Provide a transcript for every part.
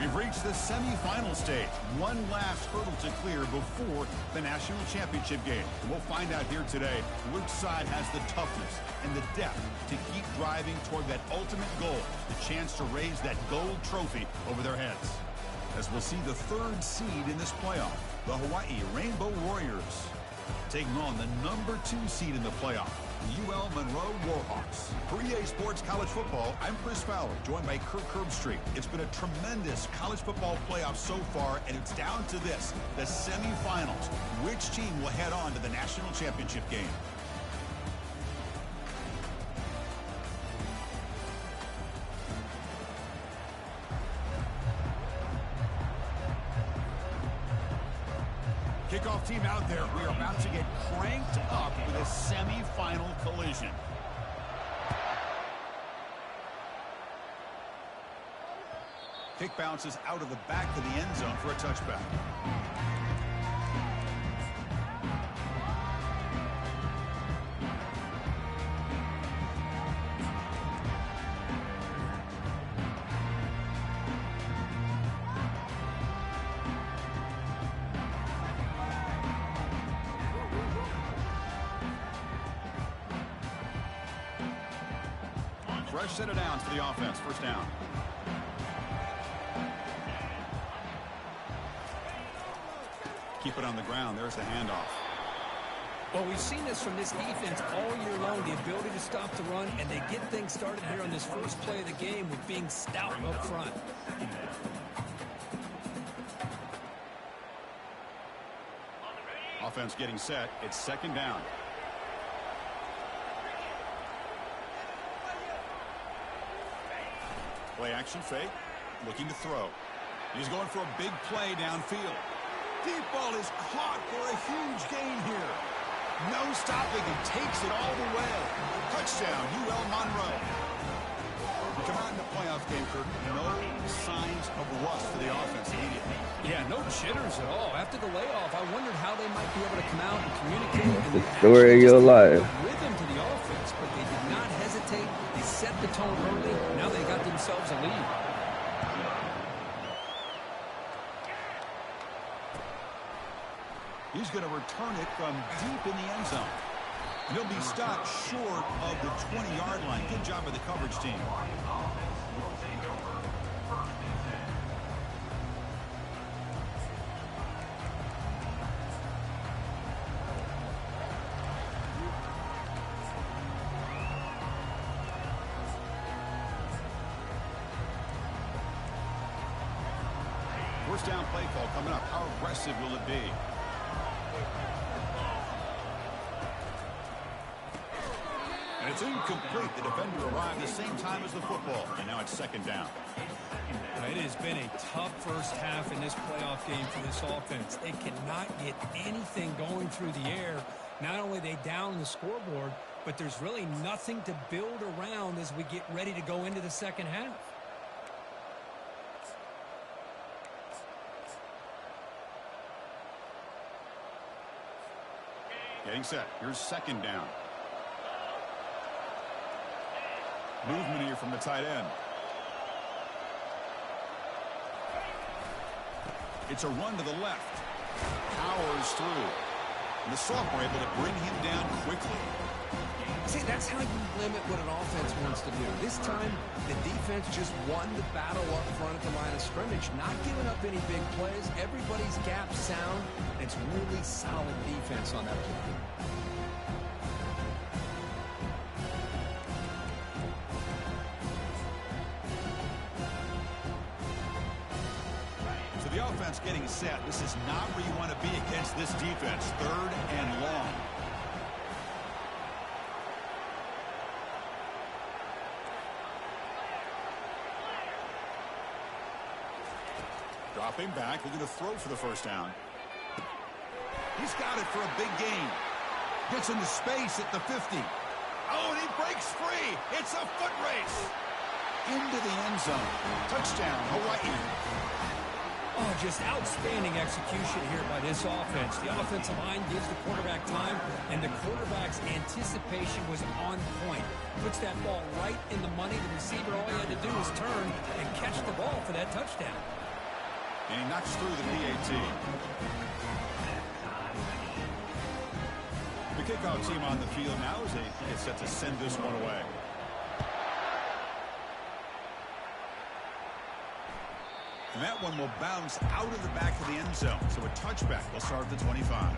We've reached the semifinal stage. One last hurdle to clear before the national championship game. And we'll find out here today which side has the toughness and the depth to keep driving toward that ultimate goal, the chance to raise that gold trophy over their heads. As we'll see the third seed in this playoff, the Hawaii Rainbow Warriors, taking on the number 2 seed in the playoff, the Ul Monroe Warhawks. For EA Sports College Football, I'm Chris Fowler, joined by Kirk Herbstreit. It's been a tremendous college football playoff so far, and it's down to this, the semifinals. Which team will head on to the national championship game? Kickoff team out there. We are about to get cranked up with a semi-final collision. Kick bounces out of the back of the end zone for a touchback. Fresh set of downs for the offense. First down. Keep it on the ground. There's the handoff. Well, we've seen this from this defense all year long, the ability to stop the run, and they get things started here on this first play of the game with being stout up front. Offense getting set. It's second down. Play action fake, looking to throw. He's going for a big play downfield. Deep ball is caught for a huge gain here. No stopping, and takes it all the way. Touchdown, Ul Monroe. We come out in the playoff game, Kirk. No signs of rust for the offense immediately. Yeah, no jitters at all. After the layoff, I wondered how they might be able to come out and communicate. The story of your life. Rhythm to the offense, but they did not hesitate. They set the tone early. Now they got themselves a lead. He's going to return it from deep in the end zone. And he'll be stopped short of the 20-yard line. Good job by the coverage team. First down play call coming up. How aggressive will it be? And it's incomplete. The defender arrived the same time as the football. And now it's second down. It has been a tough first half in this playoff game for this offense. They cannot get anything going through the air. Not only are they down the scoreboard, but there's really nothing to build around as we get ready to go into the second half. Getting set. Here's second down. Movement here from the tight end. It's a run to the left. Powers through. And the sophomore able to bring him down quickly. See, that's how you limit what an offense wants to do. This time, the defense just won the battle up front at the line of scrimmage, not giving up any big plays. Everybody's gap sound. It's really solid defense on that play. So the offense getting set. This is not where you want to be against this defense. Third and long. Dropping back, looking to throw for the first down. He's got it for a big gain. Gets into space at the 50. Oh, and he breaks free. It's a foot race. Into the end zone. Touchdown, Hawaii. Oh, just outstanding execution here by this offense. The offensive line gives the quarterback time, and the quarterback's anticipation was on point. Puts that ball right in the money. The receiver, all he had to do was turn and catch the ball for that touchdown. And he knocks through the PAT. The kickoff team on the field now as they get set to send this one away. And that one will bounce out of the back of the end zone. So a touchback will start at the 25.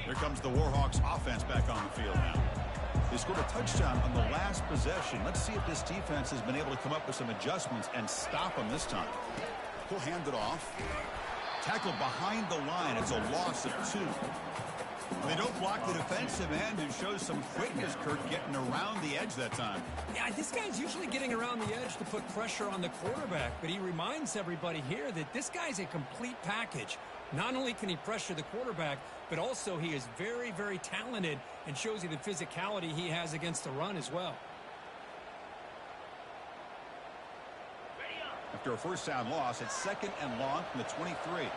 Here comes the Warhawks offense back on the field now. They scored a touchdown on the last possession. Let's see if this defense has been able to come up with some adjustments and stop them this time. He'll hand it off. Tackled behind the line. It's a loss of 2. They don't block the defensive end who shows some quickness, Kurt, getting around the edge that time. Yeah, this guy's usually getting around the edge to put pressure on the quarterback, but he reminds everybody here that this guy's a complete package. Not only can he pressure the quarterback, but also he is very, very talented and shows you the physicality he has against the run as well. After a first down loss, it's 2nd and long from the 23.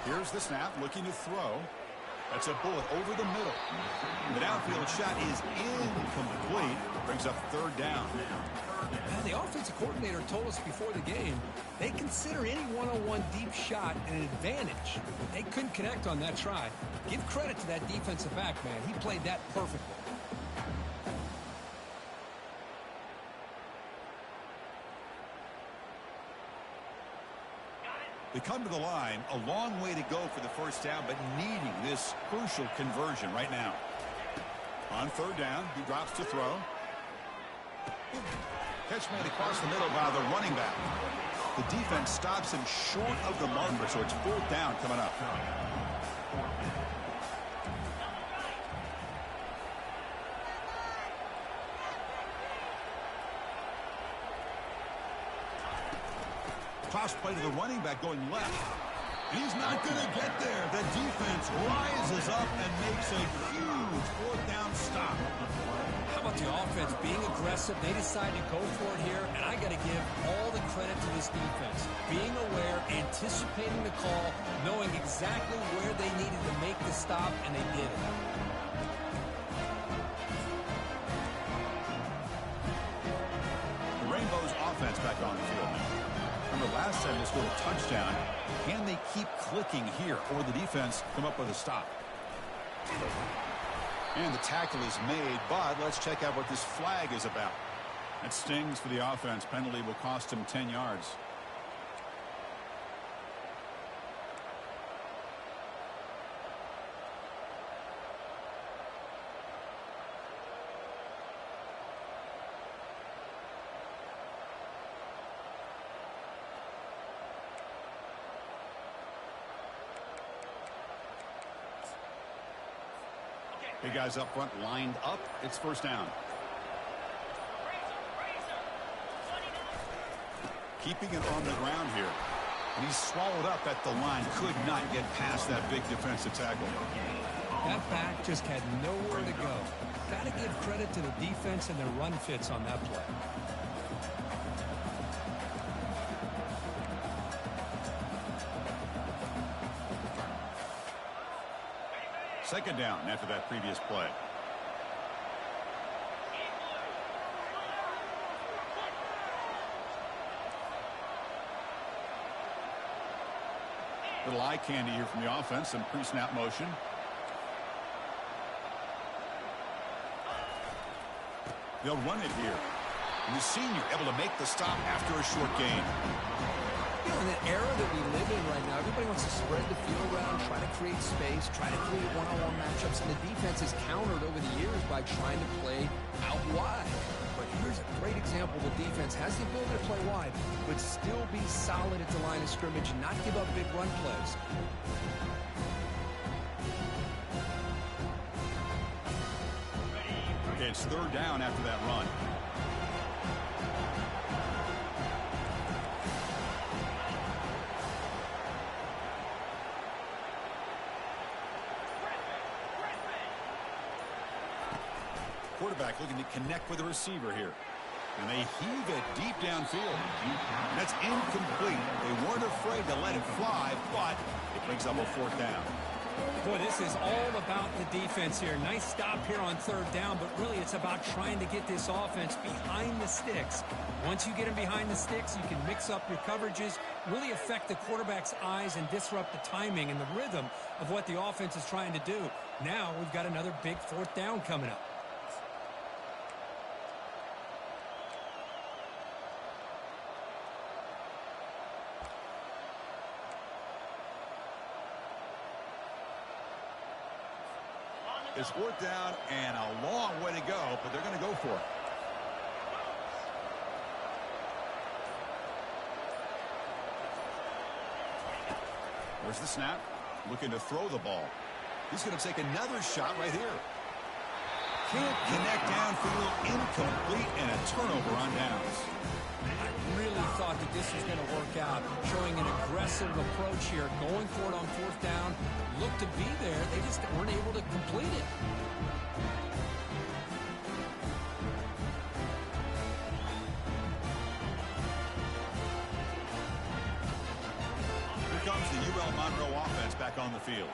Here's the snap, looking to throw. That's a bullet over the middle. The downfield shot is incomplete. Brings up 3rd down. Now, the offensive coordinator told us before the game they consider any one-on-one deep shot an advantage. They couldn't connect on that try. Give credit to that defensive back, man. He played that perfectly. They come to the line, a long way to go for the first down, but needing this crucial conversion right now. On 3rd down, he drops to throw. Catch made across the middle by the running back. The defense stops him short of the marker, so it's 4th down coming up. Toss play to the running back going left. He's not going to get there. The defense rises up and makes a huge 4th down stop. How about the offense being aggressive? They decide to go for it here, and I got to give all the credit to this defense. Being aware, anticipating the call, knowing exactly where they needed to make the stop, and they did it. The Rainbows offense back on the field now. Remember, last time they scored a touchdown. Can they keep clicking here, or the defense come up with a stop? And the tackle is made, but let's check out what this flag is about. It stings for the offense. Penalty will cost him 10 yards. Big guys up front lined up. It's 1st down. Keeping it on the ground here. And he's swallowed up at the line. Could not get past that big defensive tackle. That back just had nowhere to go. Got to give credit to the defense and their run fits on that play. Second down after that previous play. Little eye candy here from the offense. Some pre-snap motion. They'll run it here. And the senior able to make the stop after a short gain. You know, in the era that we live in right now, everybody wants to spread the field around, try to create space, try to create one-on-one matchups, and the defense has countered over the years by trying to play out wide. But here's a great example. The defense has the ability to play wide, but still be solid at the line of scrimmage and not give up big run plays. Okay, it's 3rd down after that run. quarterback looking to connect with the receiver here. And they heave it deep downfield. That's incomplete. They weren't afraid to let it fly, but it brings up a 4th down. Boy, this is all about the defense here. Nice stop here on 3rd down, but really it's about trying to get this offense behind the sticks. Once you get them behind the sticks, you can mix up your coverages, really affect the quarterback's eyes and disrupt the timing and the rhythm of what the offense is trying to do. Now we've got another big 4th down coming up. It's 4th down and a long way to go, but they're going to go for it. Where's the snap? Looking to throw the ball. He's going to take another shot right here. Can't connect downfield, incomplete, and a turnover on downs. I really thought that this was going to work out, showing an aggressive approach here, going for it on 4th down. Looked to be there, they just weren't able to complete it. Here comes the Ul Monroe offense back on the field.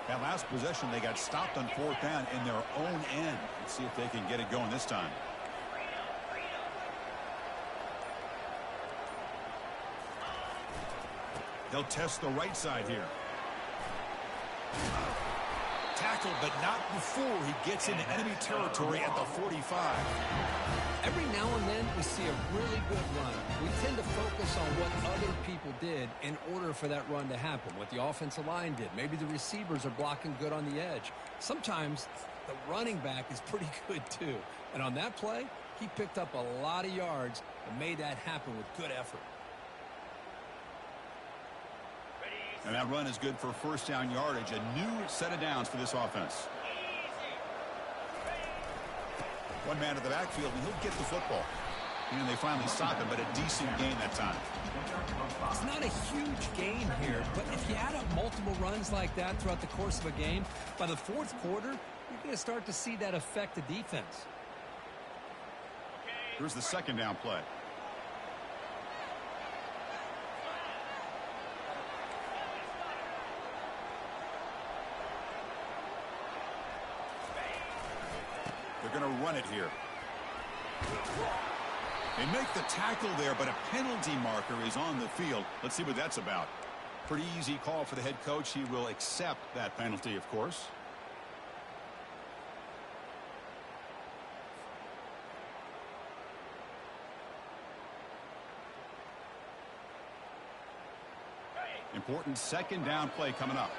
That last possession, they got stopped on 4th down in their own end. Let's see if they can get it going this time. They'll test the right side here. Tackled, but not before he gets into enemy territory at the 45. Every now and then we see a really good run. We tend to focus on what other people did in order for that run to happen, what the offensive line did. Maybe the receivers are blocking good on the edge. Sometimes the running back is pretty good too. And on that play, he picked up a lot of yards and made that happen with good effort. And that run is good for 1st down yardage, a new set of downs for this offense. One man at the backfield, and he'll get the football. And they finally stop him, but a decent gain that time. It's not a huge gain here, but if you add up multiple runs like that throughout the course of a game, by the 4th quarter, you're going to start to see that affect the defense. Here's the 2nd down play. They're going to run it here. They make the tackle there, but a penalty marker is on the field. Let's see what that's about. Pretty easy call for the head coach. He will accept that penalty, of course. Important 2nd down play coming up.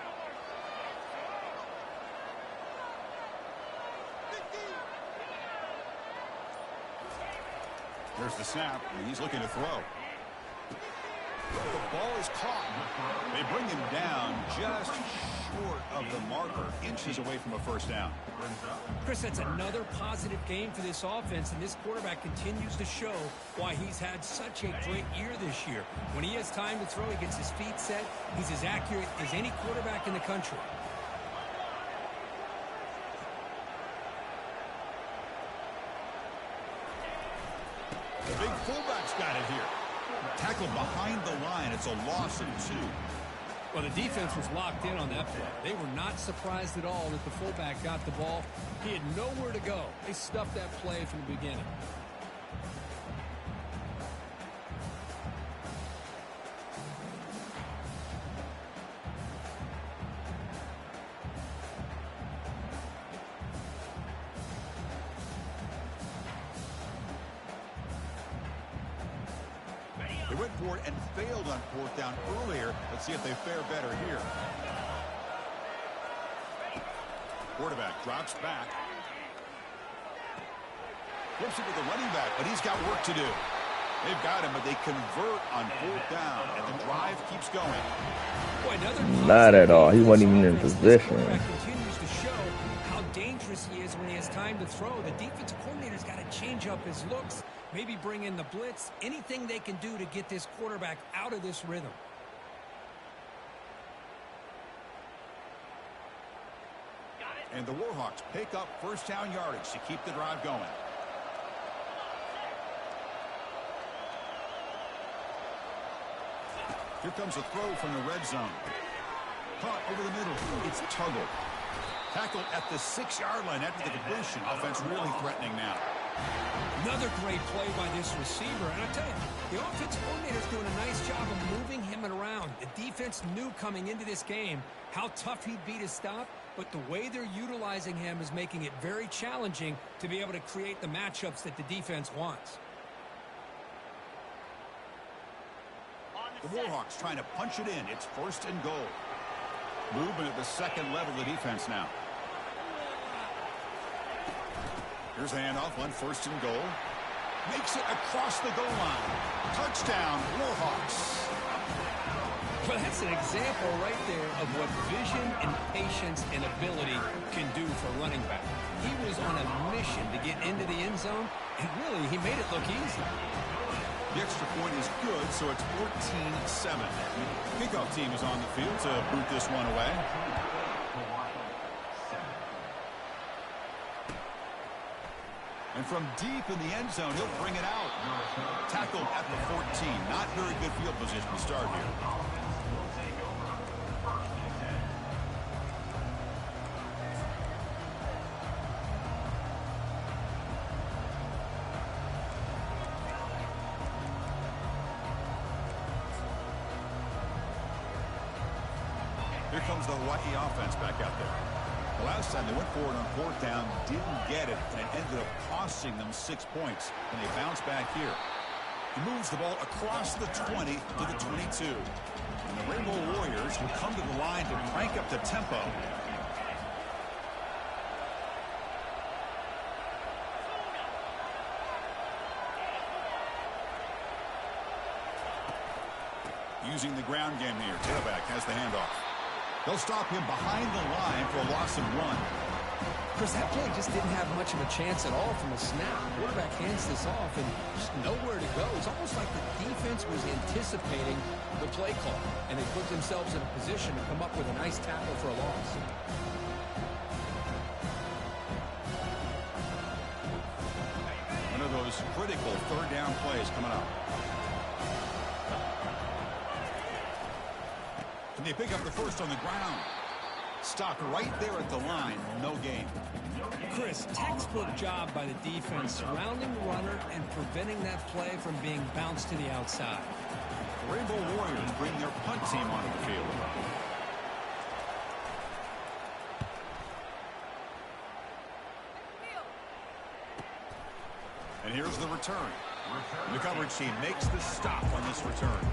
There's the snap, and he's looking to throw. The ball is caught. They bring him down just short of the marker, inches away from a 1st down. Chris, that's another positive game for this offense, and this quarterback continues to show why he's had such a great year this year. When he has time to throw, he gets his feet set. He's as accurate as any quarterback in the country. The big fullback's got it here. Tackled behind the line. It's a loss of 2. Well, the defense was locked in on that play. They were not surprised at all that the fullback got the ball. He had nowhere to go. They stuffed that play from the beginning. They went for it and failed on 4th down earlier. Let's see if they fare better here. Quarterback drops back. Flips it to the running back, but he's got work to do. They've got him, but they convert on 4th down, and the drive keeps going. Boy, not at all. He wasn't even in position. Continues to show how dangerous he is when he has time to throw. The defensive coordinator's got to change up his looks, maybe bring in the blitz, anything they can do to get this quarterback out of this rhythm. And the Warhawks pick up first down yardage to keep the drive going. Here comes a throw from the red zone. Caught over the middle. It's Tuggle. Tackled at the 6-yard line after the completion. Offense really threatening now. Another great play by this receiver. And I tell you, the offensive coordinator's doing a nice job of moving him around. The defense knew coming into this game how tough he'd be to stop, but the way they're utilizing him is making it very challenging to be able to create the matchups that the defense wants. The Warhawks trying to punch it in. It's first and goal. Movement at the second level of the defense now. Here's a handoff on first and goal. Makes it across the goal line. Touchdown, Warhawks. Well, that's an example right there of what vision and patience and ability can do for a running back. He was on a mission to get into the end zone, and really, he made it look easy. The extra point is good, so it's 14-7. Kickoff team is on the field to boot this one away. And from deep in the end zone, he'll bring it out. Tackled at the 14. Not very good field position to start here. Here comes the Hawaii offense back out there. The last time they went forward on fourth down, didn't get it, and it ended up costing them 6 points. And they bounce back here. He moves the ball across the 20 to the 22. And the Rainbow Warriors will come to the line to crank up the tempo. Using the ground game here. Tailback has the handoff. They'll stop him behind the line for a loss of 1. Chris, that play just didn't have much of a chance at all from the snap. The quarterback hands this off and just nowhere to go. It's almost like the defense was anticipating the play call, and they put themselves in a position to come up with a nice tackle for a loss. One of those critical third down plays coming up. They pick up the first on the ground. Stopped right there at the line. No gain. Chris, textbook job by the defense surrounding the runner and preventing that play from being bounced to the outside. The Rainbow Warriors bring their punt team onto the field. And here's the return. The coverage team makes the stop on this return.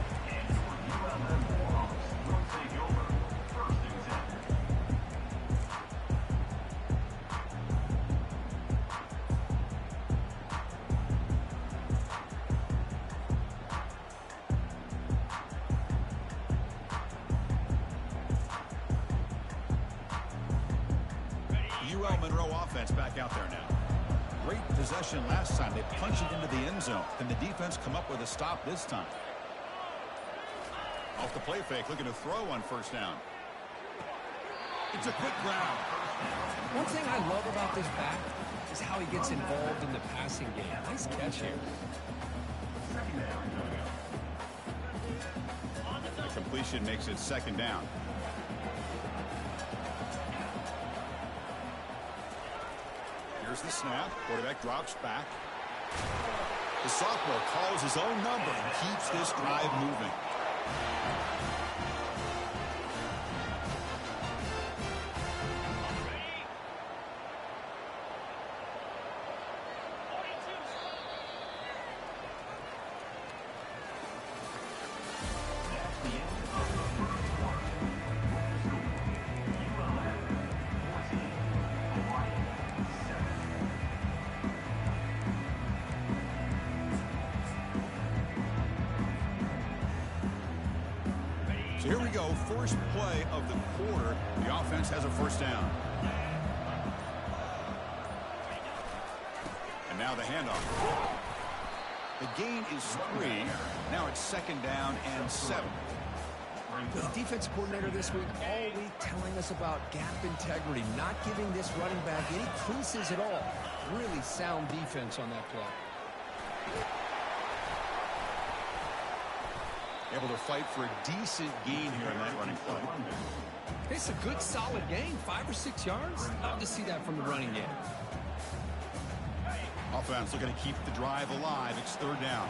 Ul Monroe offense back out there now. Great possession last time. They punch it into the end zone. Can the defense come up with a stop this time? Off the play fake, looking to throw on first down. It's a quick grab. One thing I love about this back is how he gets involved in the passing game. Nice catch here. The completion makes it second down. Here's the snap. Quarterback drops back. The sophomore calls his own number and keeps this drive moving. So here we go, first play of the quarter. The offense has a first down. And now the handoff. The gain is 3. Now it's second down and 7. The defensive coordinator this week, all week telling us about gap integrity, not giving this running back any creases at all. Really sound defense on that play. Able to fight for a decent gain here in that running play. It's a good, solid gain, 5 or 6 yards. Love to see that from the running game. Offense looking to keep the drive alive. It's third down.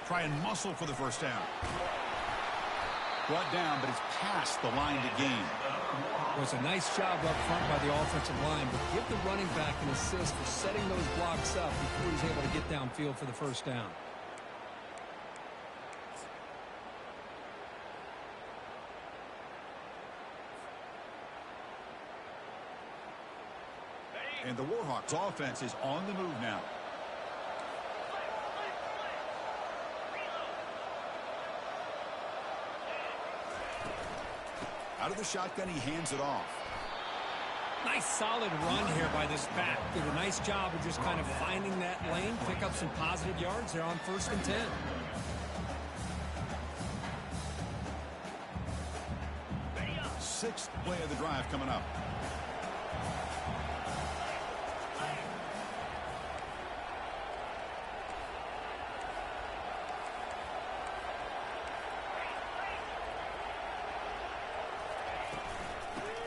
Try and muscle for the first down. Brought down, but it's past the line to gain. It was a nice job up front by the offensive line, but give the running back an assist for setting those blocks up before he's able to get downfield for the first down. And the Warhawks offense is on the move now. Out of the shotgun, he hands it off. Nice solid run here by this back. Did a nice job of just kind of finding that lane, pick up some positive yards. They're on 1st and 10. Sixth play of the drive coming up.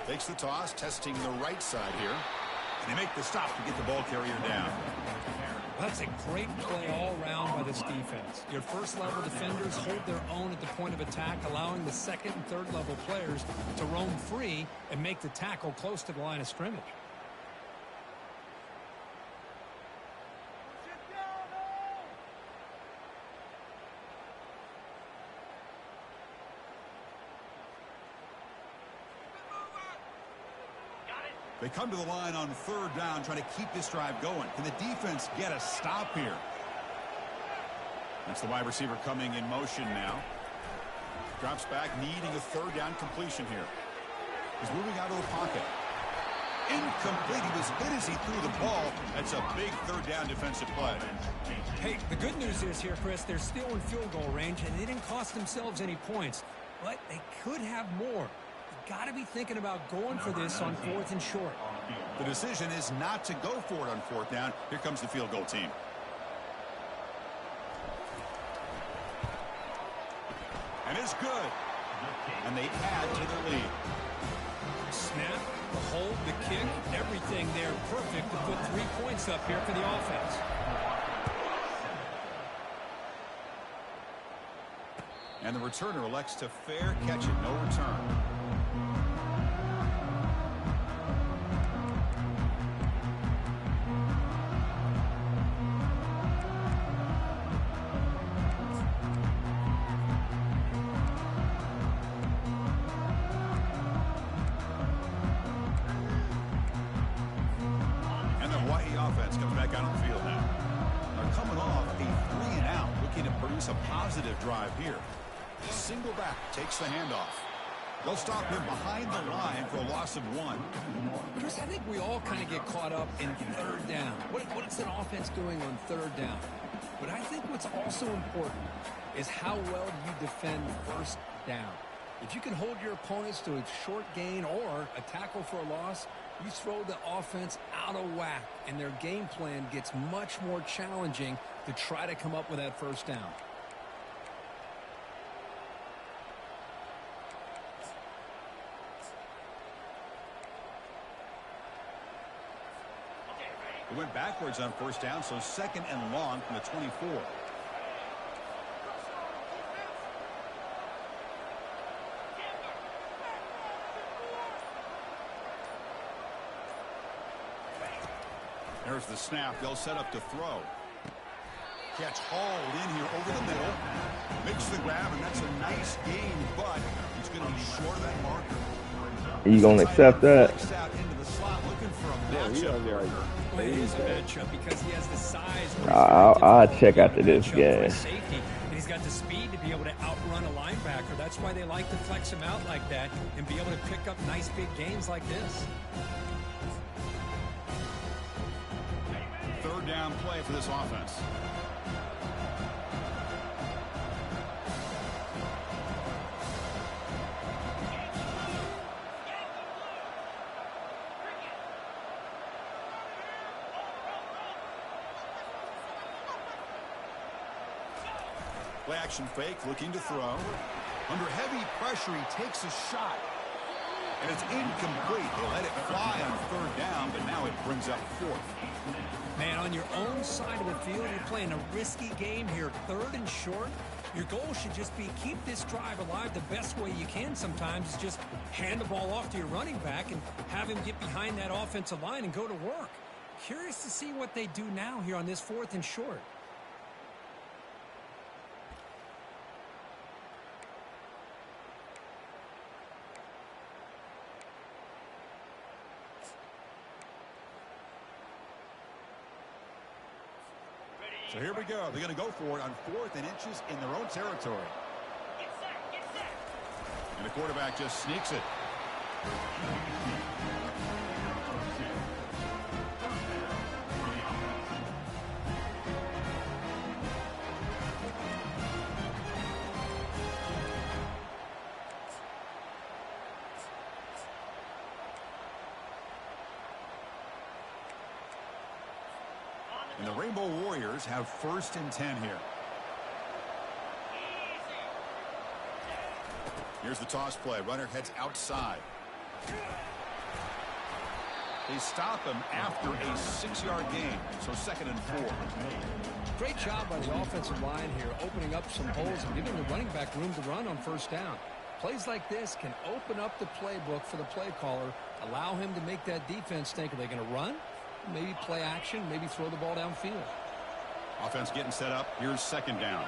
Takes the toss, testing the right side here. And they make the stop to get the ball carrier down. That's a great play all around by this defense. Your first-level defenders hold their own at the point of attack, allowing the second and third-level players to roam free and make the tackle close to the line of scrimmage. They come to the line on third down, trying to keep this drive going. Can the defense get a stop here? That's the wide receiver coming in motion now. Drops back, needing a third down completion here. He's moving out of the pocket. Incomplete. He was hit as he threw the ball. That's a big third down defensive play. Hey, the good news is here, Chris, they're still in field goal range, and they didn't cost themselves any points. But they could have more. Got to be thinking about going for this on 4th and short. The decision is not to go for it on 4th down. Here comes the field goal team. And it's good. And they add to their lead. Snap, the hold, the kick, everything there perfect to put 3 points up here for the offense. And the returner elects to fair catch it, no return. And the Hawaii offense comes back out on the field now. They're coming off a 3-and-out, looking to produce a positive drive here. Single back takes the handoff. They'll stop him behind the line for a loss of 1. Chris, I think we all kind of get caught up in third down. What's an offense doing on third down? But I think what's also important is how well you defend first down. If you can hold your opponents to a short gain or a tackle for a loss, you throw the offense out of whack, and their game plan gets much more challenging to try to come up with that first down. It went backwards on 1st down, so 2nd and long from the 24. There's the snap. They'll set up to throw. Catch hauled in here over the middle. Makes the grab, and that's a nice gain, but he's going to be short of that marker. Are you going to accept that? Well, it is a matchup because he has the size. I'll check after this game. And he's got the speed to be able to outrun a linebacker. That's That's why they like to flex him out like that and be able to pick up nice big gains like this. Third down play for this offense. Play action fake, looking to throw. Under heavy pressure, he takes a shot. And it's incomplete. They let it fly on third down, but now it brings up fourth. Man, on your own side of the field, you're playing a risky game here. Third and short. Your goal should just be keep this drive alive the best way you can sometimes is just hand the ball off to your running back and have him get behind that offensive line and go to work. Curious to see what they do now here on this fourth and short. So here we go. They're going to go for it on 4th and inches in their own territory. And the quarterback just sneaks it. And the Rainbow Warriors have 1st and 10 here. Here's the toss play. Runner heads outside. They stop him after a 6-yard gain. So 2nd and 4. Great job by the offensive line here, opening up some holes and giving the running back room to run on 1st down. Plays like this can open up the playbook for the play caller, allow him to make that defense think, are they going to run? Maybe play action, maybe throw the ball downfield. Offense getting set up. Here's 2nd down.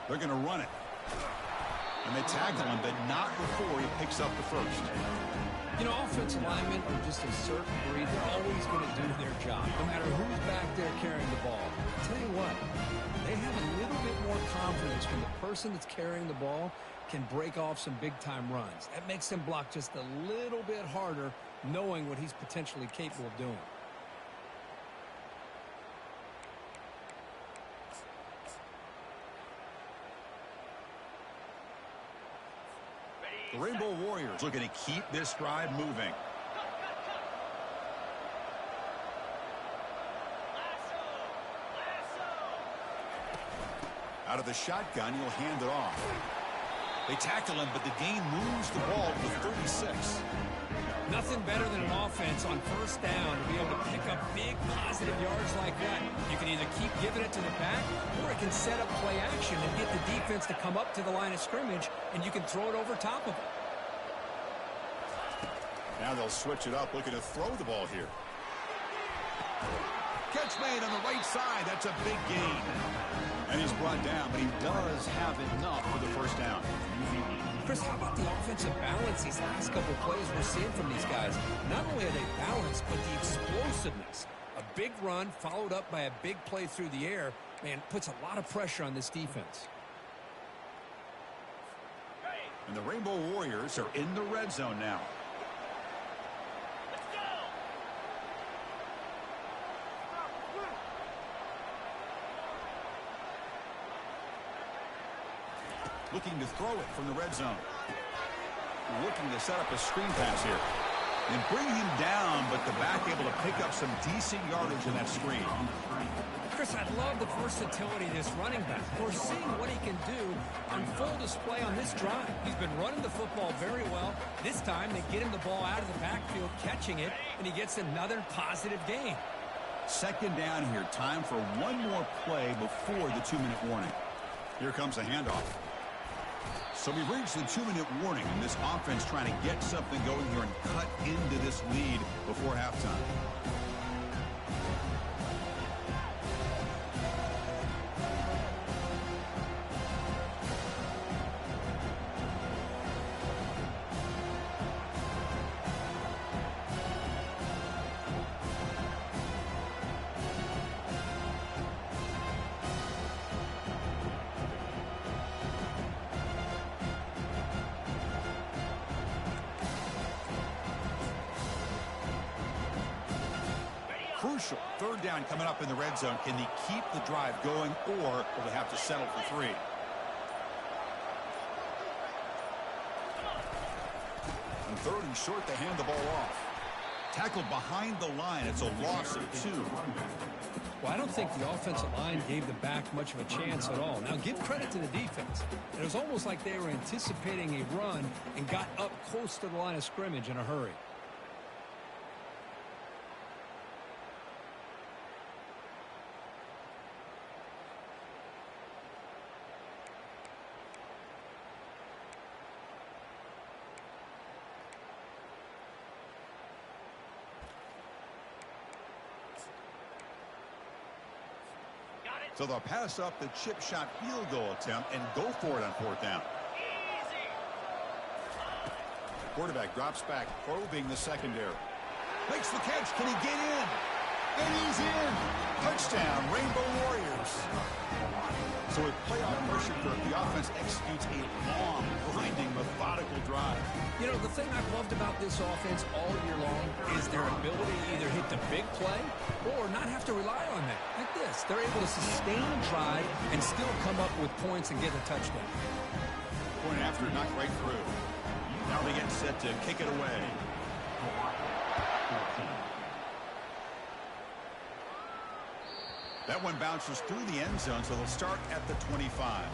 They're going to run it. And they tackle him, but not before he picks up the first. You know, offensive linemen are just a certain breed. They're always going to do their job, no matter who's back there carrying the ball. I'll tell you what, they have a little bit more confidence when the person that's carrying the ball can break off some big-time runs. That makes them block just a little bit harder, knowing what he's potentially capable of doing. The Rainbow Warriors looking to keep this drive moving. Out of the shotgun, he'll hand it off. They tackle him, but the gain moves the ball to the 36. Nothing better than an offense on 1st down to be able to pick up big positive yards like that. You can either keep giving it to the back, or it can set up play action and get the defense to come up to the line of scrimmage, and you can throw it over top of it. Now they'll switch it up, looking to throw the ball here. Catch made on the right side. That's a big gain. And he's brought down, but he does have enough for the 1st down. Chris, how about the offensive balance these last couple of plays we're seeing from these guys? Not only are they balanced, but the explosiveness. A big run followed up by a big play through the air, man, puts a lot of pressure on this defense. And the Rainbow Warriors are in the red zone now. Looking to throw it from the red zone. Looking to set up a screen pass here. And bring him down, but the back able to pick up some decent yardage in that screen. Chris, I love the versatility of this running back. We're seeing what he can do on full display on this drive. He's been running the football very well. This time, they get him the ball out of the backfield, catching it, and he gets another positive gain. 2nd down here. Time for one more play before the 2-minute warning. Here comes a handoff. So we've reached the 2-minute warning, and this offense trying to get something going here and cut into this lead before halftime. crucial. Third down coming up in the red zone. Can they keep the drive going, or will they have to settle for 3? On 3rd and short, they hand the ball off. Tackled behind the line. It's a loss of 2. Well, I don't think the offensive line gave the back much of a chance at all. Now, give credit to the defense. It was almost like they were anticipating a run and got up close to the line of scrimmage in a hurry. So they'll pass up the chip shot field goal attempt and go for it on 4th down. Quarterback drops back, probing the secondary. Makes the catch. Can he get in? And he's in. Touchdown, Rainbow Warriors. So with playoff pressure, the offense executes a long, grinding, methodical drive. You know, the thing I've loved about this offense all year long is their ability to either hit the big play or not have to rely on that. Like this. They're able to sustain a drive and still come up with points and get a touchdown. Point after, knocked right through. Now they get set to kick it away. That one bounces through the end zone, so they'll start at the 25.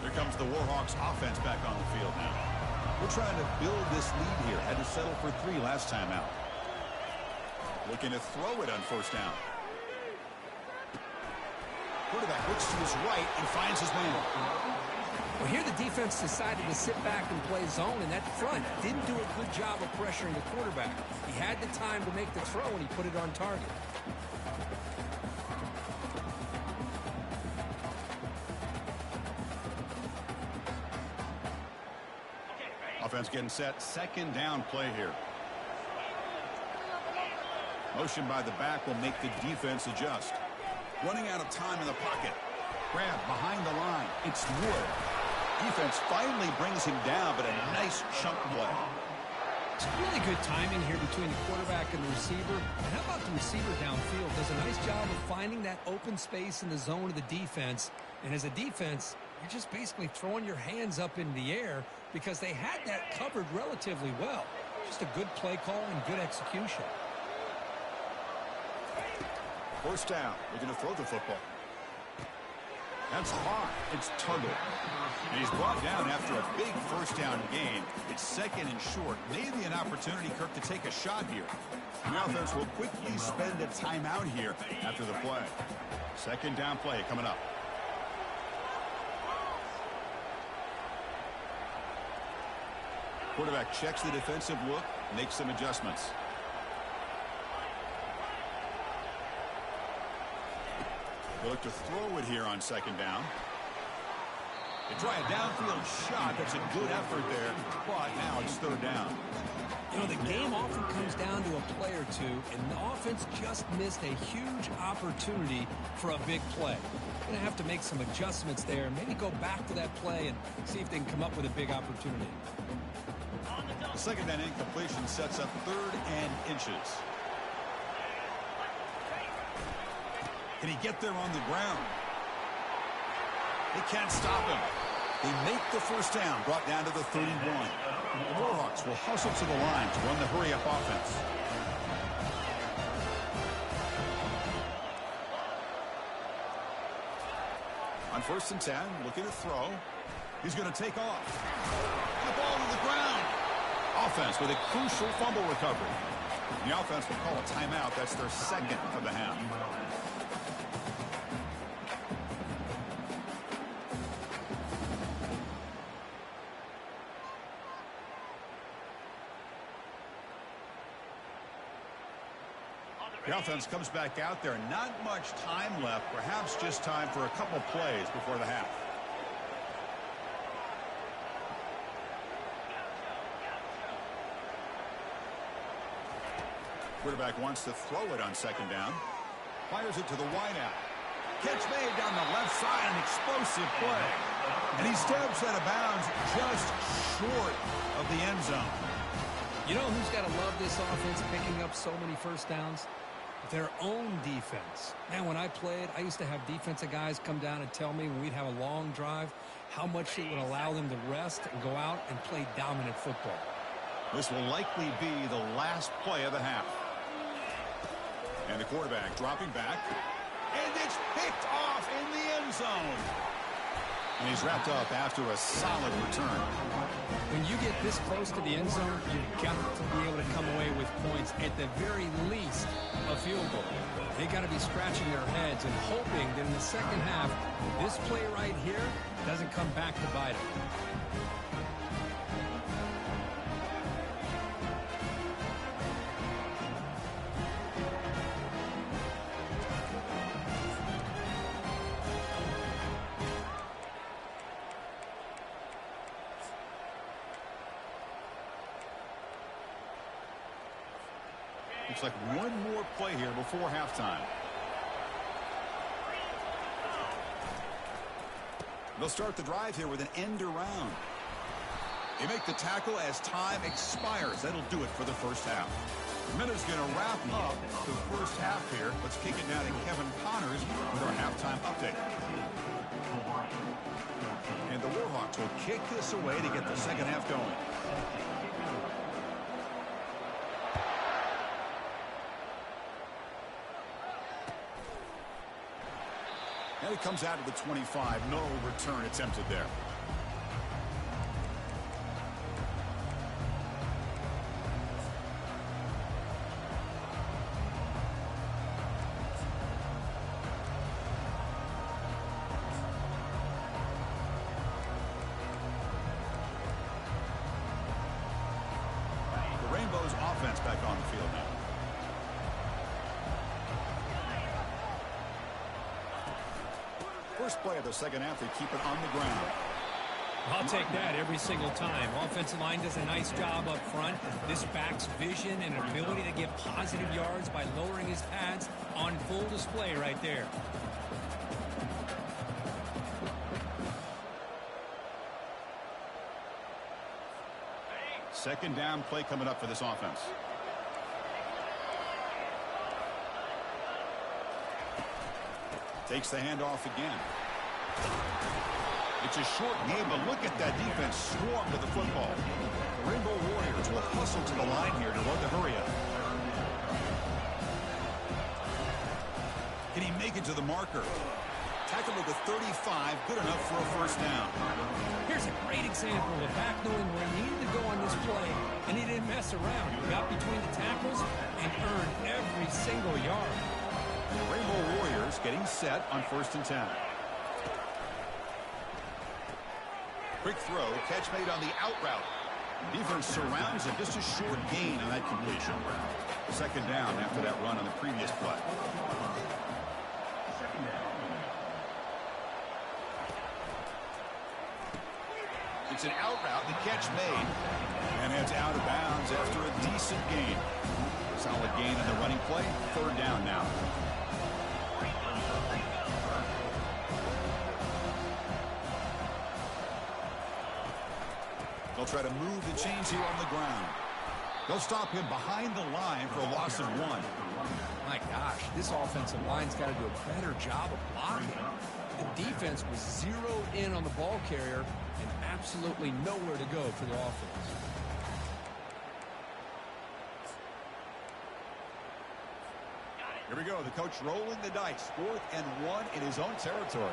Here comes the Warhawks offense back on the field now. We're trying to build this lead here. Had to settle for 3 last time out. Looking to throw it on 1st down. Quarterback looks to his right and finds his man. Well, here the defense decided to sit back and play zone, and that front didn't do a good job of pressuring the quarterback. He had the time to make the throw, and he put it on target. Offense getting set. 2nd down play here. Motion by the back will make the defense adjust. Running out of time in the pocket. Grab behind the line. It's Wood. Defense finally brings him down, but a nice chunk play. It's really good timing here between the quarterback and the receiver. And how about the receiver downfield? Does a nice job of finding that open space in the zone of the defense. And as a defense, you're just basically throwing your hands up in the air because they had that covered relatively well. Just a good play call and good execution. 1st down. Looking to throw the football. That's hot. It's Tuggle. And he's brought down after a big 1st down gain. It's 2nd and short. Maybe an opportunity, Kirk, to take a shot here. The offense will quickly spend a timeout here after the play. 2nd down play coming up. Quarterback checks the defensive look, makes some adjustments. They look to throw it here on 2nd down. They try a downfield shot. That's a good effort there, but now it's 3rd down. You know, the game often comes down to a play or two, and the offense just missed a huge opportunity for a big play. Going to have to make some adjustments there, and maybe go back to that play and see if they can come up with a big opportunity. The 2nd down incompletion sets up 3rd and inches. Can he get there on the ground? They can't stop him. They make the 1st down, brought down to the 31. The Warhawks will hustle to the line to run the hurry-up offense. On 1st and 10, looking to throw. He's going to take off. The ball to the ground. Offense with a crucial fumble recovery. The offense will call a timeout. That's their 2nd of the half. The offense comes back out there. Not much time left. Perhaps just time for a couple plays before the half. Quarterback wants to throw it on second down. Fires it to the wideout. Catch made down the left side, an explosive play. And he steps out of bounds just short of the end zone. You know who's got to love this offense picking up so many first downs? Their own defense. Man, when I played, I used to have defensive guys come down and tell me when we'd have a long drive how much it would allow them to rest and go out and play dominant football. This will likely be the last play of the half. And the quarterback dropping back. And it's picked off in the end zone. And he's wrapped up after a solid return. When you get this close to the end zone, you've got to be able to come away with points, at the very least, a field goal. They got to be scratching their heads and hoping that in the second half, this play right here doesn't come back to bite them. Looks like one more play here before halftime. They'll start the drive here with an end around. They make the tackle as time expires. That'll do it for the first half. Minute's going to wrap up the first half here. Let's kick it down to Kevin Connors with our halftime update. And the Warhawks will kick this away to get the second half going. And it comes out to the 25. No return attempted there. The Rainbows offense back on the field now. First play of the second half, they keep it on the ground. I'll take that every single time. Offensive line does a nice job up front. This back's vision and ability to get positive yards by lowering his pads on full display right there. Second down play coming up for this offense. Takes the handoff again. It's a short game, but look at that defense swarm to the football. The Rainbow Warriors will hustle to the line here to run the hurry up. Can he make it to the marker? Tackle at the 35, good enough for a first down. Here's a great example of a back knowing where he needed to go on this play, and he didn't mess around. He got between the tackles and earned every single yard. Rainbow Warriors getting set on 1st and 10. Quick throw, catch made on the out route. Defense surrounds him, just a short gain on that completion. Second down after that run on the previous play. It's an out route, the catch made. And it's out of bounds after a decent gain. Solid gain on the running play. Third down now. They'll try to move the chains here on the ground. They'll stop him behind the line for a loss of 1. My gosh, this offensive line's got to do a better job of blocking. The defense was zeroed in on the ball carrier and absolutely nowhere to go for the offense. Here we go. The coach rolling the dice. 4th and 1 in his own territory.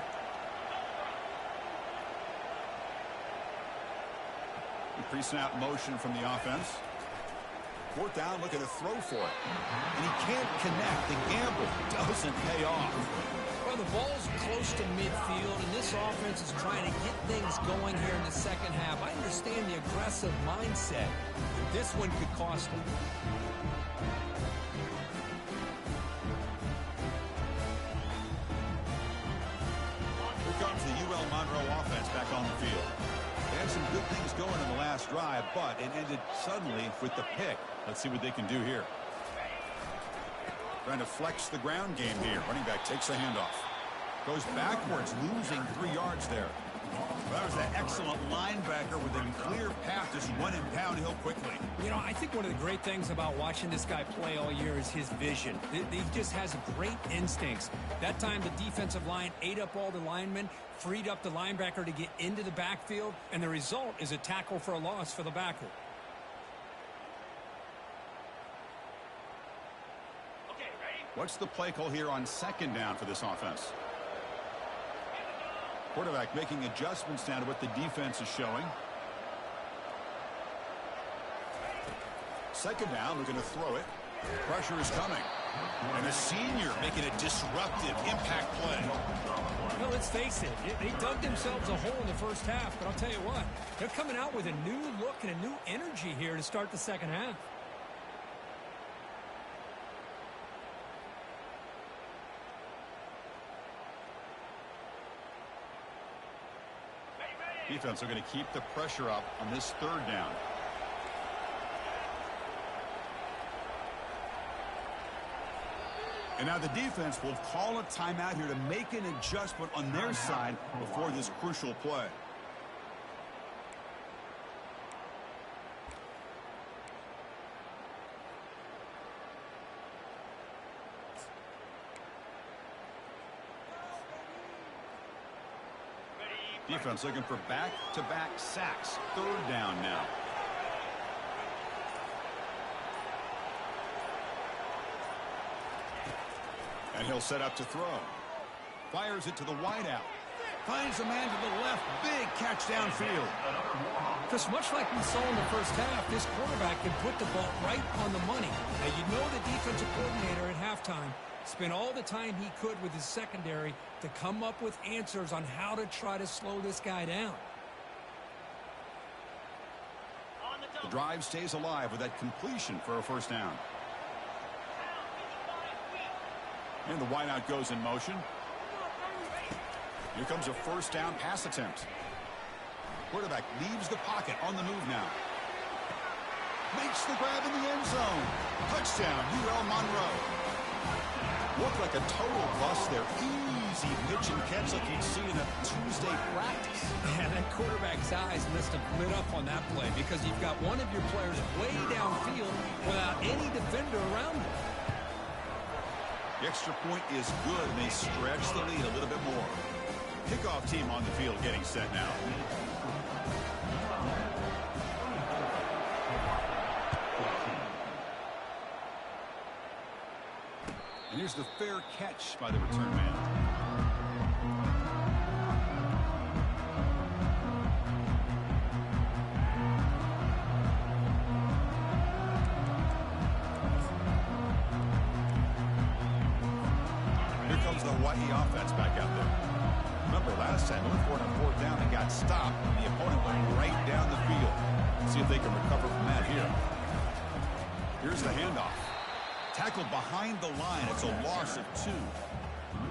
Pre-snap motion from the offense. 4th down, looking to throw for it. And he can't connect. The gamble doesn't pay off. Well, the ball's close to midfield, and this offense is trying to get things going here in the second half. I understand the aggressive mindset. This one could cost them. Here comes the Ul Monroe offense back on the field. They had some good things going in the last drive, but it ended suddenly with the pick. Let's see what they can do here. Trying to flex the ground game here. Running back takes the handoff. Goes backwards, losing 3 yards there. That was an excellent linebacker with a clear path, just running downhill quickly. You know, I think one of the great things about watching this guy play all year is his vision. He just has great instincts. That time the defensive line ate up all the linemen, freed up the linebacker to get into the backfield, and the result is a tackle for a loss for the backer. What's the play call here on 2nd down for this offense? Quarterback making adjustments now to what the defense is showing. 2nd down, looking to throw it. Pressure is coming. And a senior making a disruptive impact play. Well, let's face it, they dug themselves a hole in the first half, but I'll tell you what, they're coming out with a new look and a new energy here to start the second half. Defense are going to keep the pressure up on this 3rd down. And now the defense will call a timeout here to make an adjustment on their side before this crucial play. Defense looking for back-to-back sacks. 3rd down now. And he'll set up to throw. Fires it to the wideout. Finds a man to the left. Big catch downfield. Chris, much like we saw in the first half, this quarterback can put the ball right on the money. Now, you know the defensive coordinator at halftime spent all the time he could with his secondary to come up with answers on how to try to slow this guy down. The drive stays alive with that completion for a 1st down. And the wideout goes in motion. Here comes a 1st down pass attempt. Quarterback leaves the pocket on the move now. Makes the grab in the end zone. Touchdown, Ul Monroe. Looked like a total bust there. Easy pitch and catch like you'd see in a Tuesday practice. And that quarterback's eyes must have lit up on that play because you've got one of your players way downfield without any defender around him. The extra point is good, and they stretch the lead a little bit more. Kickoff team on the field getting set now. And here's the fair catch by the return man. Here comes the Hawaii offense back out there. Remember last time, going for it on 4th down and got stopped, and the opponent went right down the field. Let's see if they can recover from that here. Here's the handoff. Tackled behind the line. It's a loss of 2.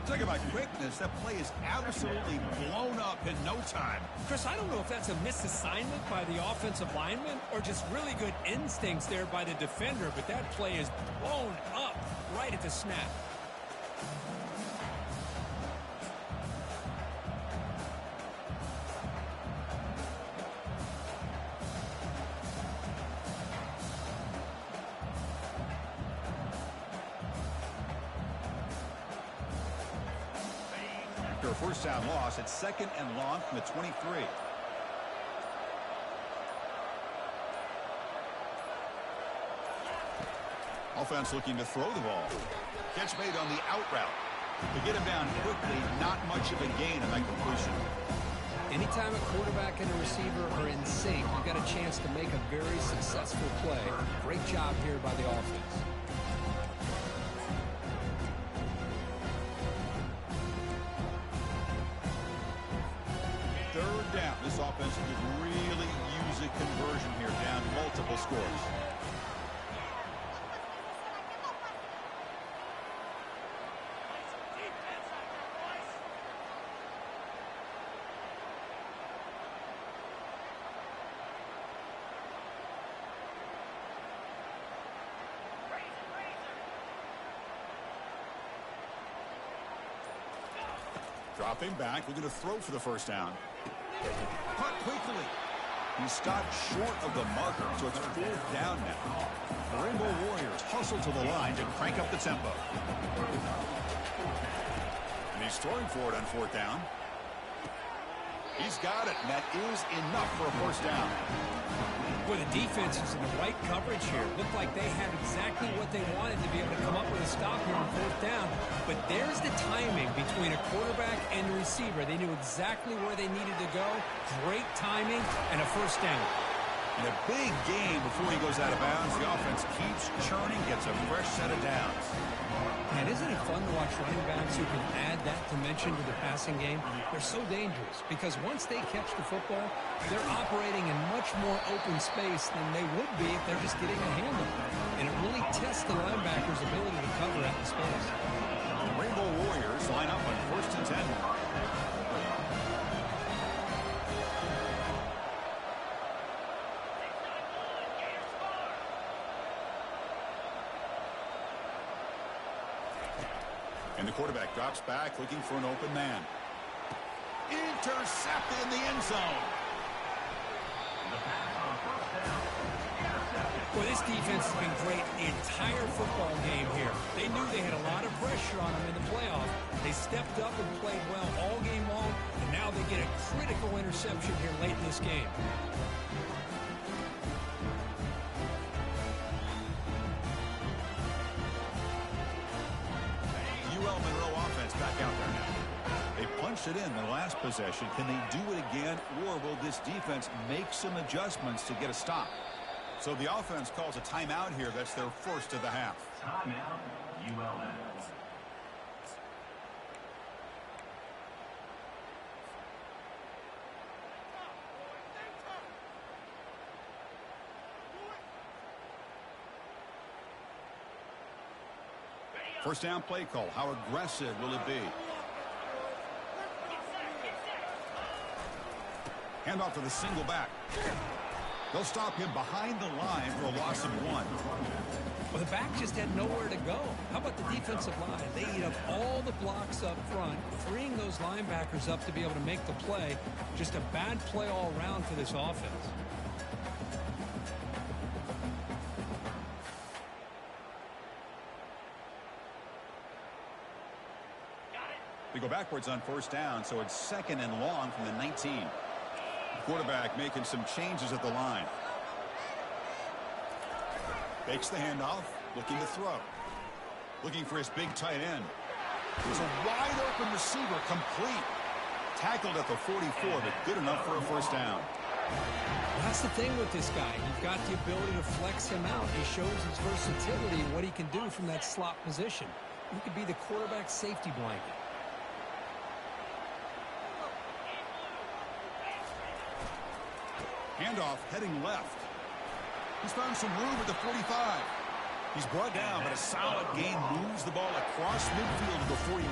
Talk about quickness. That play is absolutely blown up in no time. Chris, I don't know if that's a misassignment by the offensive lineman or just really good instincts there by the defender, but that play is blown up right at the snap. After a 1st down loss, it's 2nd and long from the 23. Offense looking to throw the ball. Catch made on the out route. To get him down quickly, not much of a gain on that completion. Anytime a quarterback and a receiver are in sync, you got a chance to make a very successful play. Great job here by the offense. This offense could really use a conversion here, down multiple scores. Dropping back, looking to throw for the first down. Caught quickly. He stopped short of the marker, so it's 4th down now. The Rainbow Warriors hustle to the line to crank up the tempo. And he's throwing for it on 4th down. He's got it, and that is enough for a first down. Well, the defense is in the right coverage here. Looked like they had exactly what they wanted to be able to come up with a stop here on 4th down. But there's the timing between a quarterback and the receiver. They knew exactly where they needed to go. Great timing and a first down. In a big game before he goes out of bounds, the offense keeps churning, gets a fresh set of downs. And isn't it fun to watch running backs who can add that dimension to the passing game? They're so dangerous because once they catch the football, they're operating in much more open space than they would be if they're just getting a hand on it. And it really tests the linebacker's ability to cover out the space. The Rainbow Warriors line up on 1st and 10. And the quarterback drops back, looking for an open man. Intercepted in the end zone. Well, this defense has been great the entire football game here. They knew they had a lot of pressure on them in the playoff. They stepped up and played well all game long, and now they get a critical interception here late in this game. Ul Monroe offense back out there now. They punched it in the last possession. Can they do it again, or will this defense make some adjustments to get a stop? So the offense calls a timeout here. That's their first of the half. Timeout, ULM. First down play call. How aggressive will it be? Handoff to the single back. They'll stop him behind the line for a loss of 1. Well, the back just had nowhere to go. How about the defensive line? They eat up all the blocks up front, freeing those linebackers up to be able to make the play. Just a bad play all around for this offense. They go backwards on first down, so it's 2nd and long from the 19. Quarterback making some changes at the line. Fakes the handoff, looking to throw. Looking for his big tight end. There's a wide open receiver, complete. Tackled at the 44, but good enough for a first down. Well, that's the thing with this guy. You've got the ability to flex him out. He shows his versatility and what he can do from that slot position. He could be the quarterback safety blanket. Handoff heading left. He's found some room at the 45. He's brought down, but a solid gain moves the ball across midfield to the 41.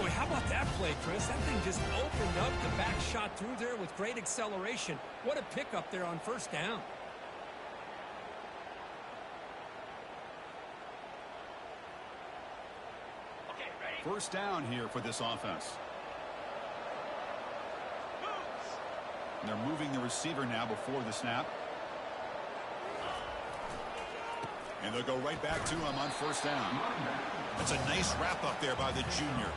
Boy, how about that play, Chris? That thing just opened up. The back shot through there with great acceleration. What a pickup there on first down. First down here for this offense. And they're moving the receiver now before the snap. And they'll go right back to him on first down. That's a nice wrap up there by the junior.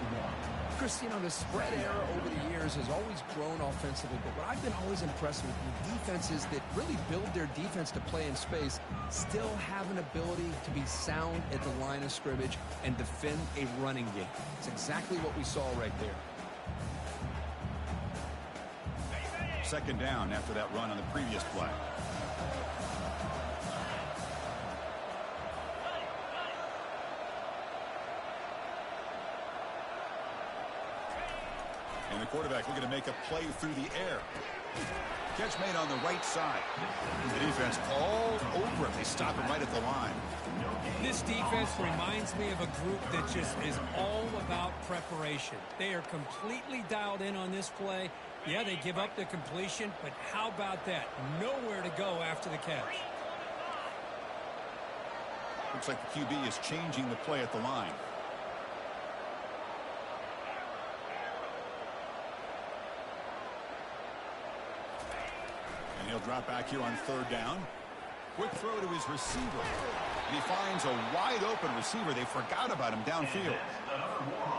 Chris, you know, the spread era over the years has always grown offensively, but what I've been always impressed with defenses that really build their defense to play in space still have an ability to be sound at the line of scrimmage and defend a running game. It's exactly what we saw right there. Second down after that run on the previous play. And the quarterback looking to make a play through the air. Catch made on the right side. The defense all over it. They stop him right at the line. This defense reminds me of a group that just is all about preparation. They are completely dialed in on this play. Yeah, they give up the completion, but how about that? Nowhere to go after the catch. Looks like the QB is changing the play at the line. And he'll drop back here on 3rd down. Quick throw to his receiver. And he finds a wide-open receiver. They forgot about him downfield.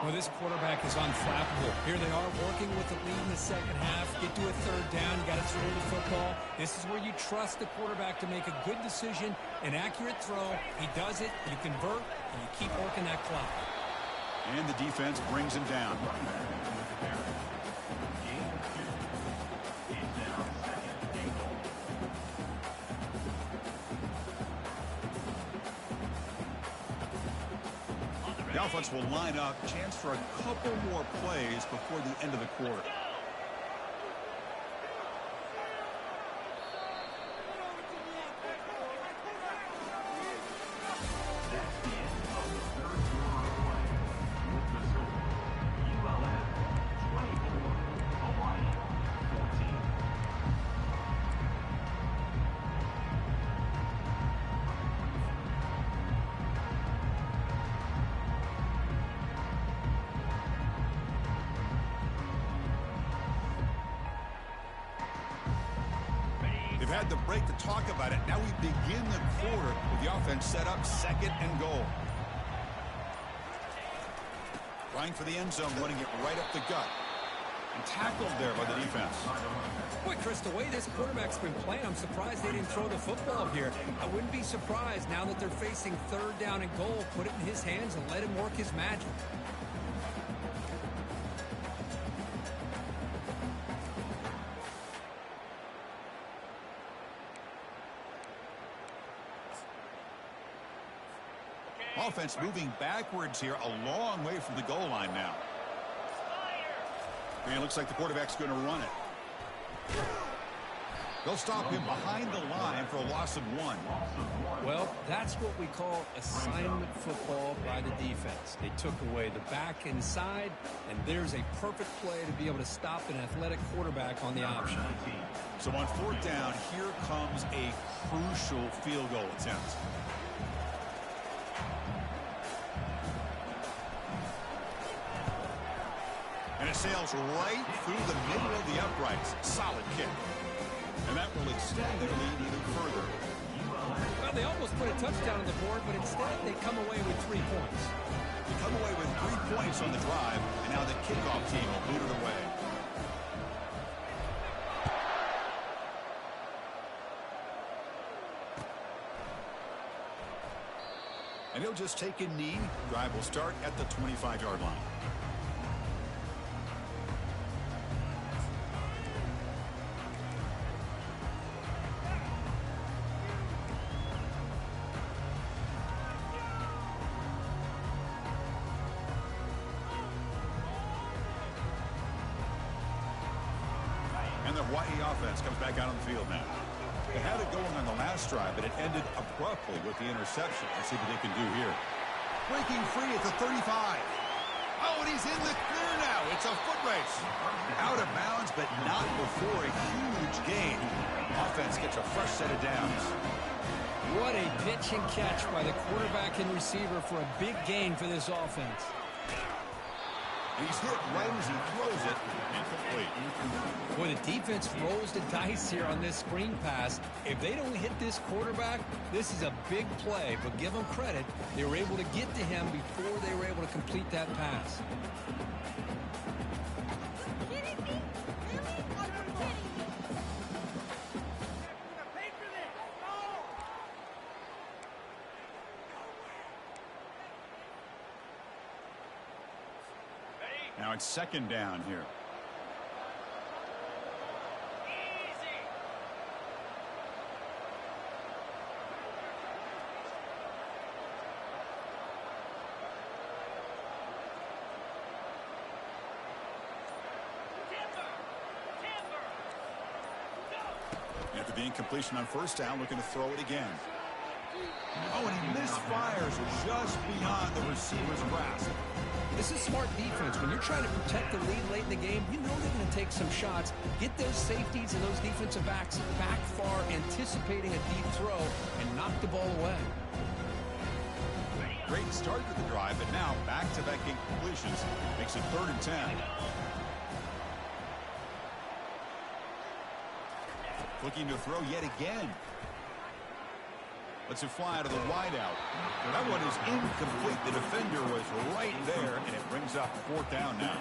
Well, this quarterback is unflappable. Here they are working with the lead in the second half. Get to a 3rd down. You got to throw the football. This is where you trust the quarterback to make a good decision, an accurate throw. He does it. You convert, and you keep working that clock. And the defense brings him down. The offense will line up. Chance for a couple more plays before the end of the quarter. They've had the break to talk about it. Now we begin the quarter with the offense set up 2nd and goal. Trying for the end zone, running it right up the gut. And tackled there by the defense. Boy, Chris, the way this quarterback's been playing, I'm surprised they didn't throw the football here. I wouldn't be surprised now that they're facing 3rd down and goal. Put it in his hands and let him work his magic. Offense moving backwards here, a long way from the goal line now. And it looks like the quarterback's going to run it. They'll stop him behind the line for a loss of 1. Well, that's what we call assignment football by the defense. They took away the back inside, and there's a perfect play to be able to stop an athletic quarterback on the option. So on 4th down, here comes a crucial field goal attempt. And it sails right through the middle of the uprights. Solid kick. And that will extend their lead even further. Well, they almost put a touchdown on the board, but instead they come away with 3 points. They come away with 3 points on the drive, and now the kickoff team will boot it away. And he'll just take a knee. Drive will start at the 25-yard line. The Hawaii offense comes back out on the field now. They had it going on the last drive, but it ended abruptly with the interception. Let's see what they can do here. Breaking free at the 35. Oh, and he's in the clear now. It's a foot race. Out of bounds, but not before a huge gain. Offense gets a fresh set of downs. What a pitch and catch by the quarterback and receiver for a big gain for this offense. He's hit right as he throws it, incomplete. Boy, the defense rolls the dice here on this screen pass. If they don't hit this quarterback, this is a big play. But give them credit, they were able to get to him before they were able to complete that pass. Now it's 2nd down here. After the incompletion on 1st down, looking to throw it again. Oh, and he misfires just beyond the receiver's grasp. This is smart defense. When you're trying to protect the lead late in the game, you know they're going to take some shots. Get those safeties and those defensive backs back far, anticipating a deep throw, and knock the ball away. Great start to the drive, but now back-to-back incompletions makes it 3rd and 10. Looking to throw yet again. Lets it fly to the wideout. That one is incomplete. The defender was right there, and it brings up 4th down now.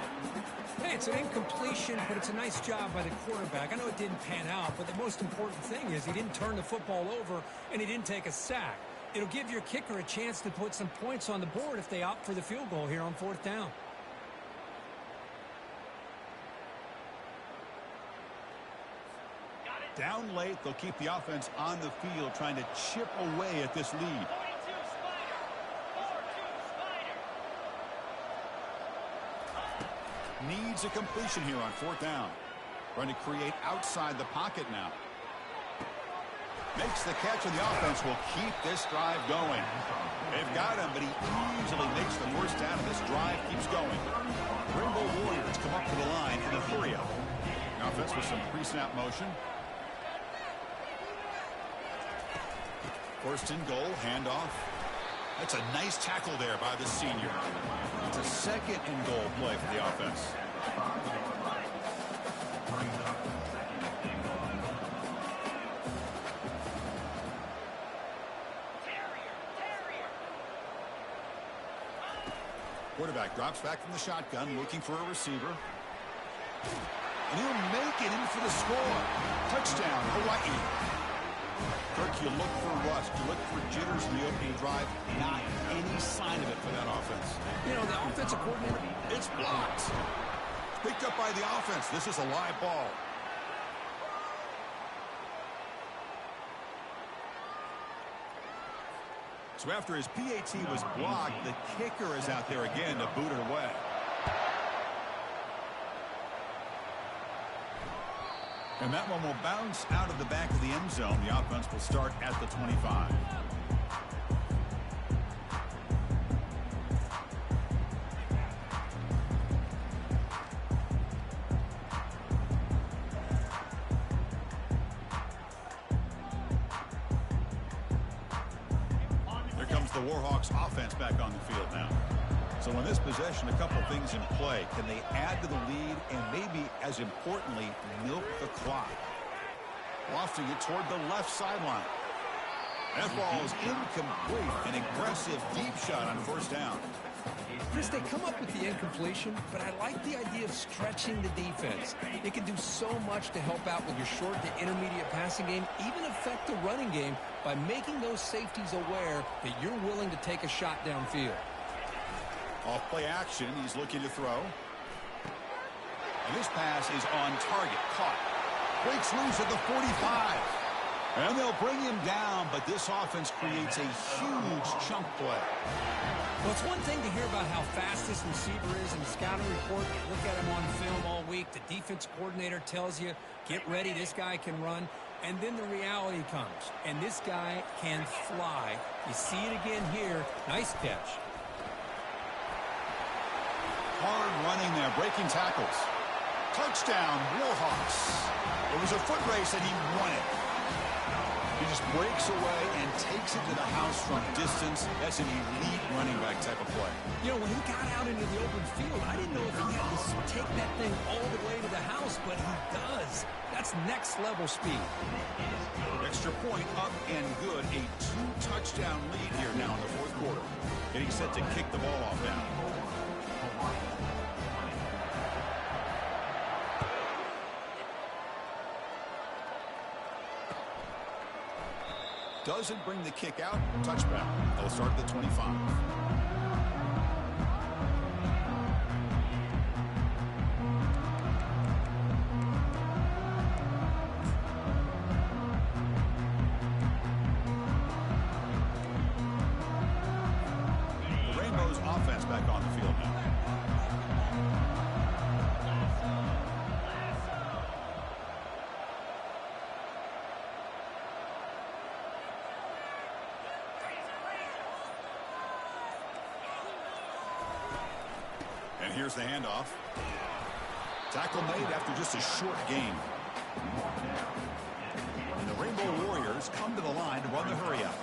Hey, it's an incompletion, but it's a nice job by the quarterback. I know it didn't pan out, but the most important thing is he didn't turn the football over, and he didn't take a sack. It'll give your kicker a chance to put some points on the board if they opt for the field goal here on 4th down. Down late, they'll keep the offense on the field trying to chip away at this lead. Needs a completion here on 4th down. Trying to create outside the pocket now. Makes the catch, and the offense will keep this drive going. They've got him, but he easily makes the 1st down, and this drive keeps going. Rainbow Warriors come up to the line in a hurry up. The offense with some pre-snap motion. 1st and goal, handoff. That's a nice tackle there by the senior. It's a 2nd and goal play for the offense. Quarterback drops back from the shotgun, looking for a receiver. And he'll make it in for the score. Touchdown, Hawaii. Kirk, you look for rust, you look for jitters in the opening drive. Not any sign of it for that offense. You know, the offensive coordinator, it's blocked. Picked up by the offense. This is a live ball. So after his PAT was blocked, the kicker is out there again to boot it away. And that one will bounce out of the back of the end zone. The offense will start at the 25. There comes the Warhawks offense back on the field now. So in this possession, a couple of things in play. Can they add to the lead and maybe, as importantly, milk the clock? Lofting it toward the left sideline. That ball is incomplete. An aggressive deep shot on 1st down. Chris, they come up with the incompletion, but I like the idea of stretching the defense. It can do so much to help out with your short to intermediate passing game, even affect the running game by making those safeties aware that you're willing to take a shot downfield. Off play action, he's looking to throw. And this pass is on target, caught. Breaks loose at the 45. And they'll bring him down, but this offense creates a huge chunk play. Well, it's one thing to hear about how fast this receiver is in the scouting report. You look at him on film all week. The defense coordinator tells you, get ready, this guy can run. And then the reality comes, and this guy can fly. You see it again here. Nice catch. Hard running there, breaking tackles. Touchdown, Warhawks. It was a foot race, and he won it. He just breaks away and takes it to the house from distance. That's an elite running back type of play. You know, when he got out into the open field, I didn't know if he had to take that thing all the way to the house, but he does. That's next level speed. Extra point up and good. A 2-touchdown lead here now in the 4th quarter. Getting set to kick the ball off now. Doesn't bring the kick out. Touchback. They'll start at the 25. The Rainbows offense back on the field now. And here's the handoff. Tackle made after just a short gain. And the Rainbow Warriors come to the line to run the hurry-up.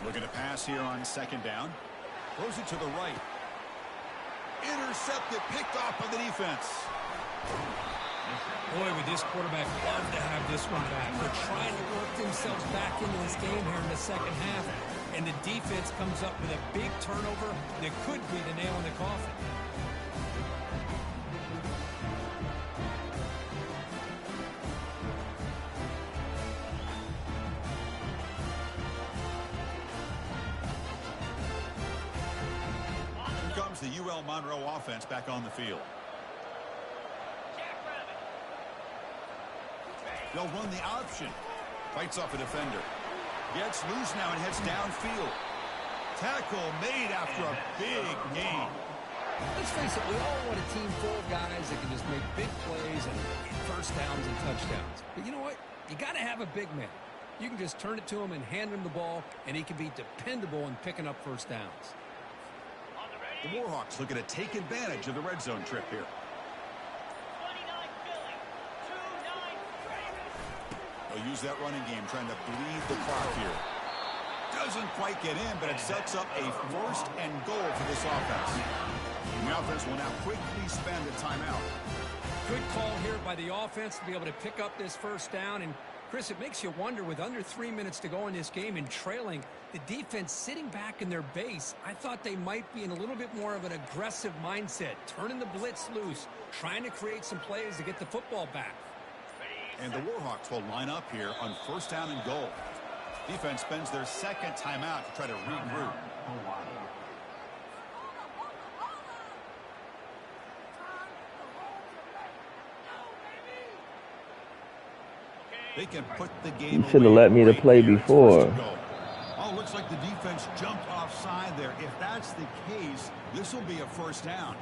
Looking to pass here on 2nd down. Throws it to the right. Intercepted, picked off by the defense. Boy, would this quarterback love to have this one back. They're trying to work themselves back into this game here in the second half, and the defense comes up with a big turnover that could be the nail in the coffin. Here comes the Ul Monroe offense back on the field. They'll run the option. Fights off a defender. Gets loose now and heads downfield. Tackle made after a big gain. Let's face it, we all want a team full of guys that can just make big plays and get first downs and touchdowns. But you know what? You got to have a big man. You can just turn it to him and hand him the ball, and he can be dependable in picking up first downs. The Warhawks looking to take advantage of the red zone trip here. They'll use that running game, trying to bleed the clock here. Doesn't quite get in, but it sets up a first and goal for this offense. And the offense will now quickly spend a timeout. Good call here by the offense to be able to pick up this first down. And, Chris, it makes you wonder, with under 3 minutes to go in this game and trailing, the defense sitting back in their base, I thought they might be in a little bit more of an aggressive mindset, turning the blitz loose, trying to create some plays to get the football back. And the Warhawks will line up here on first down and goal. Defense spends their second timeout to try to regroup. They can put the game. You should have let me to play before. Oh, looks like the defense jumped offside there. If that's the case, this will be a first down.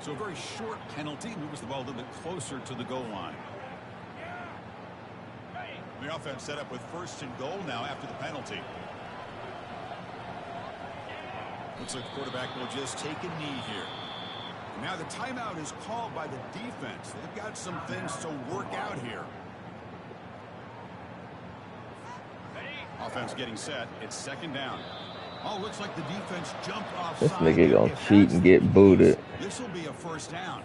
So a very short penalty moves the ball a little bit closer to the goal line. The offense set up with first and goal now after the penalty. Looks like the quarterback will just take a knee here. And now the timeout is called by the defense. They've got some things to work out here. Offense getting set. It's second down. Oh, looks like the defense jumped offside. This nigga gonna cheat and get booted. This will be a first down.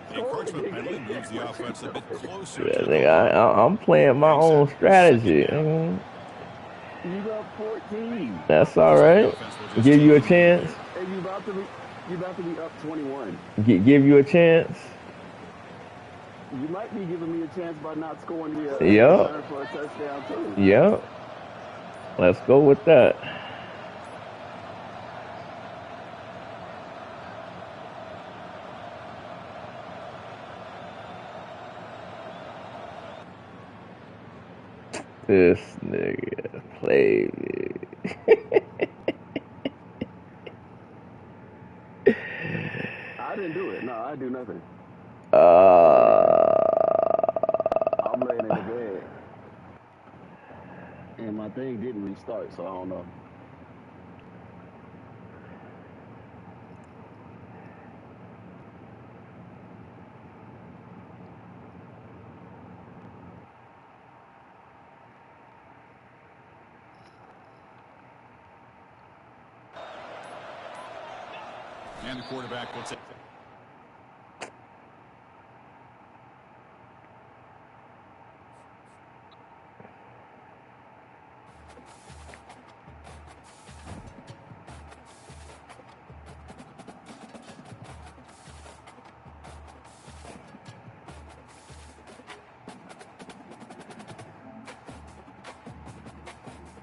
The encouragement penalty moves the offense a bit closer. Yeah, nigga, I'm playing my own strategy. You got 14. That's all right. Give you a chance. And you about to be up 21. Give you a chance. You might be giving me a chance by not scoring the Yep. for a touchdown too. Yep. Let's go with that. This nigga played me. I didn't do it. No, I do nothing. I'm laying in the bed. And my thing didn't restart, so I don't know. And the quarterback will take